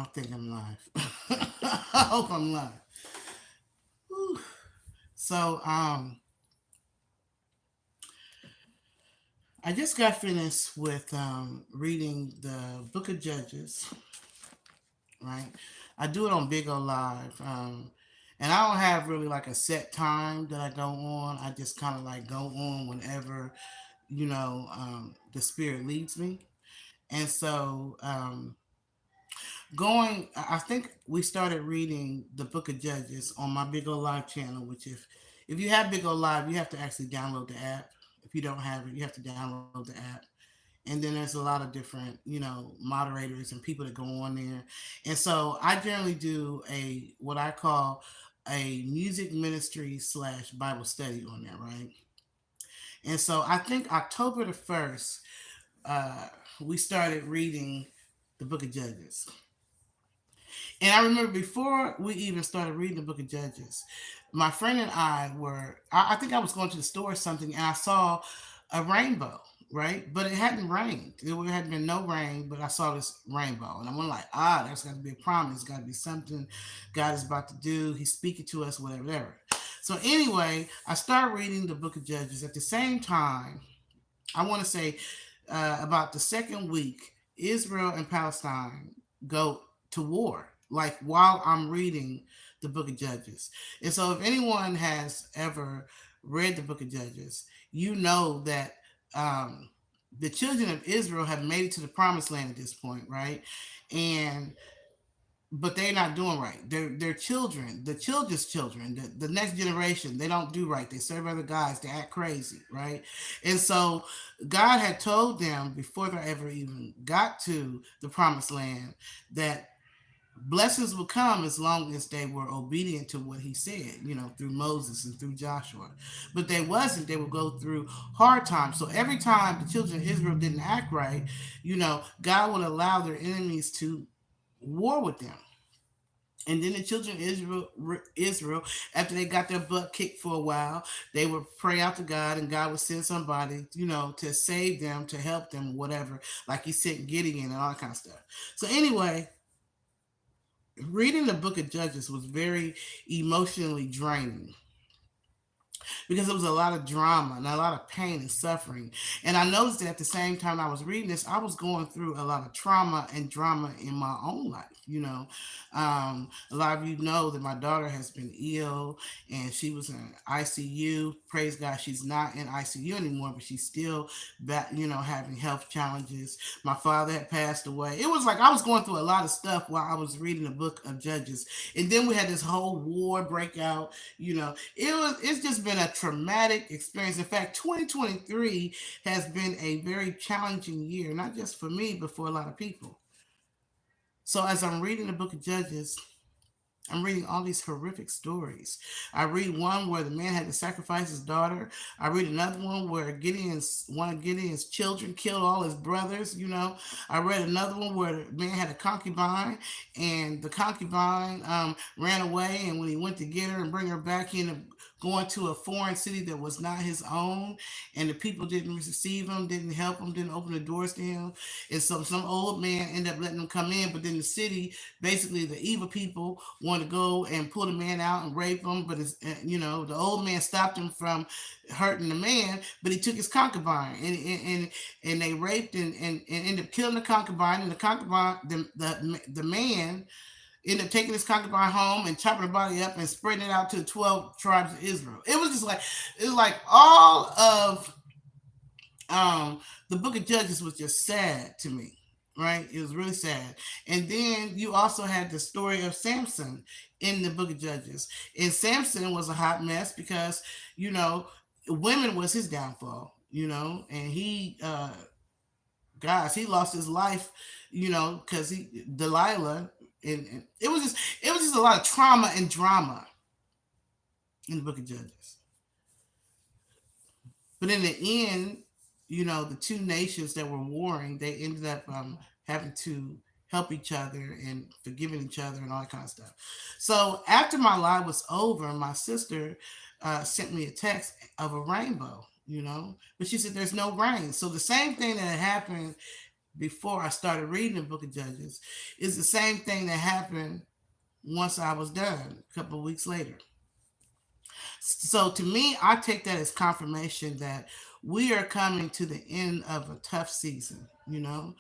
I think I'm live. I hope I'm live. Whew. So, I just got finished with reading the Book of Judges. Right, I do it on Big O Live, and I don't have really like a set time that I go on. I just kind of like go on whenever the Spirit leads me, and so I think we started reading the Book of Judges on my Big O Live channel, which if you have Big O Live, you have to actually download the app. If you don't have it, you have to download the app. And then there's a lot of different, moderators and people that go on there. And so I generally do a what I call a music ministry slash Bible study on there, right? And so I think October the 1st, uh, we started reading the Book of Judges. And I remember before we even started reading the Book of Judges, my friend and I think I was going to the store or something, and I saw a rainbow, right? But it hadn't rained. There had been no rain, but I saw this rainbow. And I'm like, there's got to be a promise. It's got to be something God is about to do. He's speaking to us, whatever, whatever. So anyway, I started reading the Book of Judges. At the same time, I want to say about the second week, Israel and Palestine go to war. Like while I'm reading the Book of Judges, and so if anyone has ever read the Book of Judges, you know that the children of Israel have made it to the Promised Land at this point, right? And but they're not doing right. Their children, the children's children, the next generation, they don't do right. They serve other gods. They act crazy, right? And so God had told them before they ever even got to the promised land that blessings would come as long as they were obedient to what he said, through Moses and through Joshua. But they wasn't. They would go through hard times. So every time the children of Israel didn't act right, God would allow their enemies to war with them. And then the children of Israel, after they got their butt kicked for a while, they would pray out to God, and God would send somebody, to save them, to help them, whatever. Like He sent Gideon and all that kind of stuff. So anyway, reading the Book of Judges was very emotionally draining because it was a lot of drama and a lot of pain and suffering. And I noticed that at the same time I was reading this, I was going through a lot of trauma and drama in my own life. A lot of you know that my daughter has been ill and she was in ICU. Praise God, she's not in ICU anymore, but she's still back, having health challenges. My father had passed away. It was like I was going through a lot of stuff while I was reading the Book of Judges. And then we had this whole war breakout. It's just been a traumatic experience. In fact, 2023 has been a very challenging year, not just for me, but for a lot of people. So as I'm reading the Book of Judges, I'm reading all these horrific stories. I read one where the man had to sacrifice his daughter. I read another one where one of Gideon's children killed all his brothers. I read another one where the man had a concubine, and the concubine ran away. And when he went to get her and bring her back, he ended up going to a foreign city that was not his own, and the people didn't receive him, didn't help him, didn't open the doors to him. And so some old man ended up letting him come in, but then the city, basically the evil people, wanted to go and pull the man out and rape him. But the old man stopped him from hurting the man, but he took his concubine, and they raped and ended up killing the concubine. And the concubine, the man ended up taking his concubine home and chopping the body up and spreading it out to the 12 tribes of Israel. It was like all of the Book of Judges was just sad to me, right? It was really sad. And then you also had the story of Samson in the Book of Judges. And Samson was a hot mess because, women was his downfall, and he lost his life, because Delilah, and it was just a lot of trauma and drama in the Book of Judges. But in the end, the two nations that were warring, they ended up having to help each other and forgiving each other and all that kind of stuff. So after my live was over, my sister sent me a text of a rainbow, but she said there's no rain. So the same thing that had happened before I started reading the book of Judges is the same thing that happened once I was done a couple of weeks later. So to me, I take that as confirmation that we are coming to the end of a tough season. We're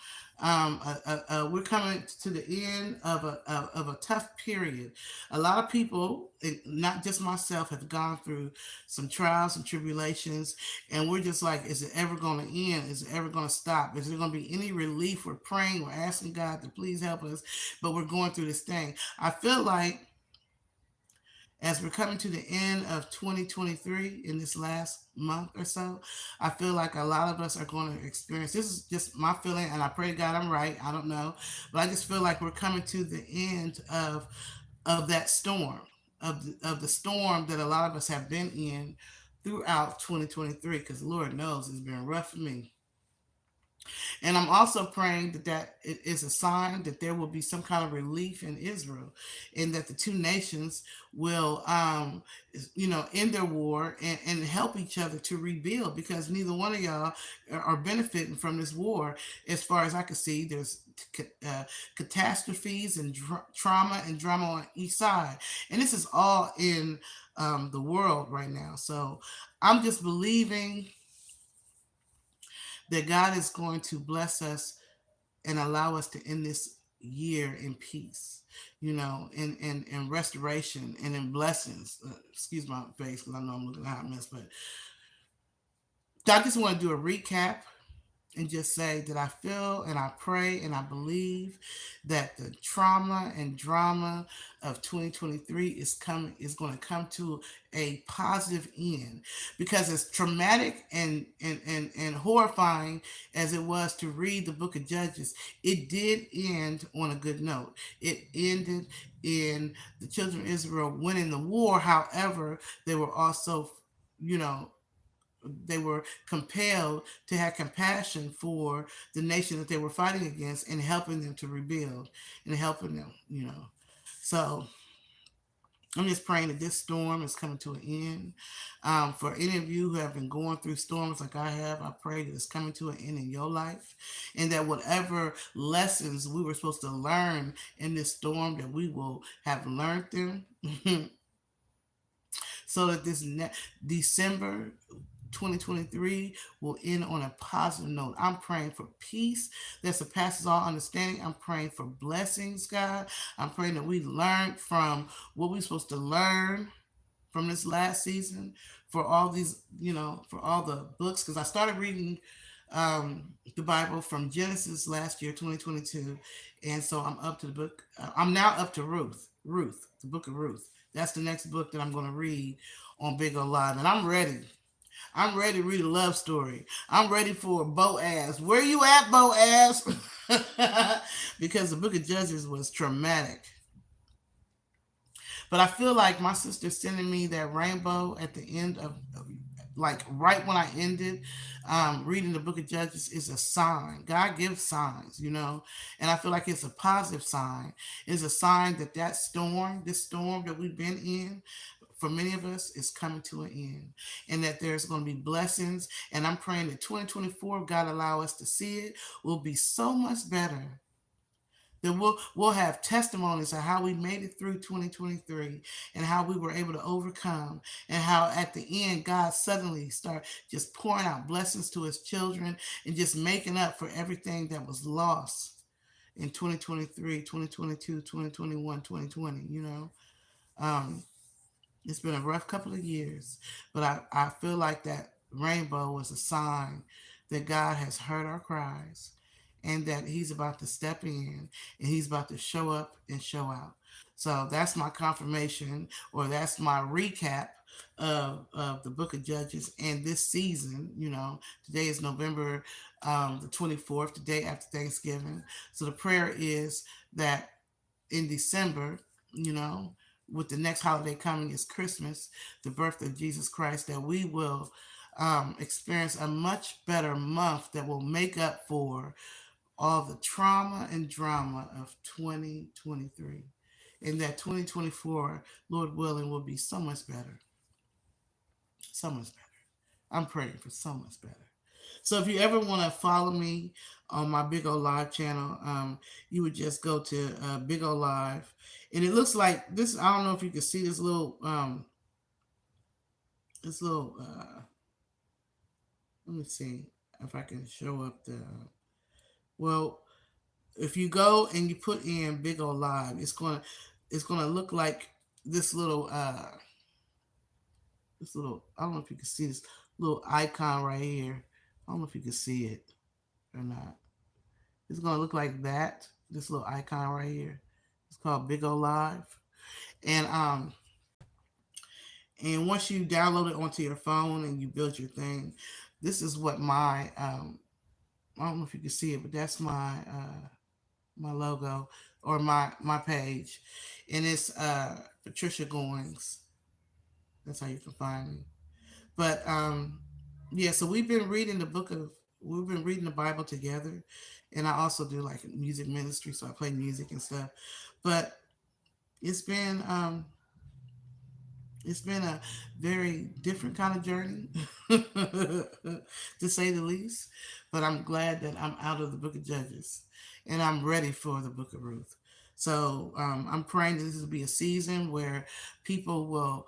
coming to the end of a tough period. A lot of people, not just myself, have gone through some trials and tribulations, and we're just like, is it ever going to end? Is it ever going to stop? Is there going to be any relief? We're praying, we're asking God to please help us, but we're going through this thing. I feel like as we're coming to the end of 2023 in this last month or so, I feel like a lot of us are going to experience this is just my feeling, and I pray to God I'm right. I don't know. But I just feel like we're coming to the end of that storm, of the storm that a lot of us have been in throughout 2023, because Lord knows it's been rough for me. And I'm also praying that it is a sign that there will be some kind of relief in Israel, and that the two nations will, end their war and help each other to rebuild, because neither one of y'all are benefiting from this war. As far as I can see, there's catastrophes and trauma and drama on each side. And this is all in the world right now. So I'm just believing that God is going to bless us and allow us to end this year in peace, in restoration and in blessings. Excuse my face because I know I'm looking a hot mess, but I just want to do a recap and just say that I feel and I pray and I believe that the trauma and drama of 2023 is going to come to a positive end, because as traumatic and horrifying as it was to read the book of Judges, it did end on a good note. It ended in the children of Israel winning the war. However, they were also, you know, they were compelled to have compassion for the nation that they were fighting against, and helping them to rebuild and helping them, So I'm just praying that this storm is coming to an end. For any of you who have been going through storms like I have, I pray that it's coming to an end in your life, and that whatever lessons we were supposed to learn in this storm, that we will have learned them. So that this December 2023 will end on a positive note. I'm praying for peace that surpasses all understanding. I'm praying for blessings, God. I'm praying that we learn from what we're supposed to learn from this last season, for all these, for all the books, because I started reading the Bible from Genesis last year, 2022, and so I'm up to the book. I'm now up to Ruth, the book of Ruth. That's the next book that I'm going to read on Big O Live, and I'm ready. I'm ready to read a love story. I'm ready for Boaz. Where you at, Boaz? Because the book of Judges was traumatic. But I feel like my sister sending me that rainbow at the end of like right when I ended reading the book of Judges is a sign. God gives signs, and I feel like it's a positive sign. It's a sign that this storm that we've been in, for many of us, is coming to an end, and that there's going to be blessings. And I'm praying that 2024, God allow us to see it, will be so much better, that we'll have testimonies of how we made it through 2023, and how we were able to overcome, and how at the end God suddenly start just pouring out blessings to his children, and just making up for everything that was lost in 2023, 2022, 2021, 2020. um, it's been a rough couple of years, but I feel like that rainbow was a sign that God has heard our cries, and that he's about to step in, and he's about to show up and show out. So that's my confirmation, or that's my recap of the book of Judges and this season. Today is November the 24th, the day after Thanksgiving. So the prayer is that in December, you know, with the next holiday coming is Christmas, the birth of Jesus Christ, that we will experience a much better month that will make up for all the trauma and drama of 2023. And that 2024, Lord willing, will be so much better. So much better. I'm praying for so much better. So if you ever want to follow me on my Big O Live channel, you would just go to Big O Live, and it looks like this. I don't know if you can see this little. Let me see if I can show up the. Well, if you go and you put in Big O Live, it's gonna look like this little I don't know if you can see this little icon right here. I don't know if you can see it or not. It's gonna look like that. This little icon right here. It's called Big O Live. And once you download it onto your phone and you build your thing, this is what my I don't know if you can see it, but that's my logo or my page. And it's Patricia Goings. That's how you can find me. But yeah, so we've been reading the Bible together, and I also do like music ministry, so I play music and stuff. But it's been um it's been a very different kind of journey, to say the least. But I'm glad that I'm out of the Book of Judges, and I'm ready for the Book of Ruth. So I'm praying that this will be a season where people will,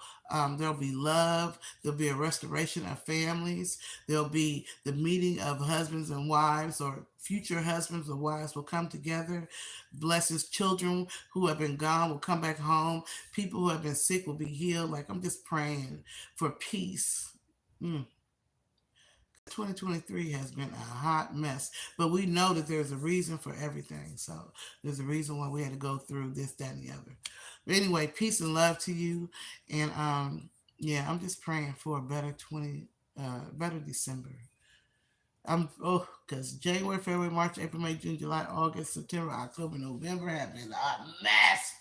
there'll be love, there'll be a restoration of families, there'll be the meeting of husbands and wives, or future husbands or wives will come together. Blessings, children who have been gone will come back home. People who have been sick will be healed. Like, I'm just praying for peace. 2023 has been a hot mess, but we know that there's a reason for everything. So there's a reason why we had to go through this, that, and the other. But anyway, peace and love to you. And yeah, I'm just praying for a better December. Because January, February, March, April, May, June, July, August, September, October, November have been a mess.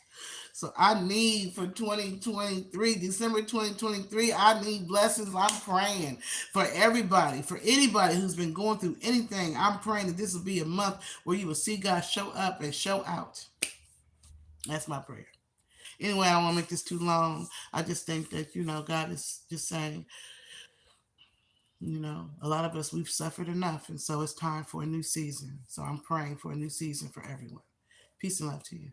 So I need for 2023, December 2023, I need blessings. I'm praying for everybody, for anybody who's been going through anything. I'm praying that this will be a month where you will see God show up and show out. That's my prayer. Anyway, I don't want to make this too long. I just think that, God is just saying, a lot of us, we've suffered enough. And so it's time for a new season. So I'm praying for a new season for everyone. Peace and love to you.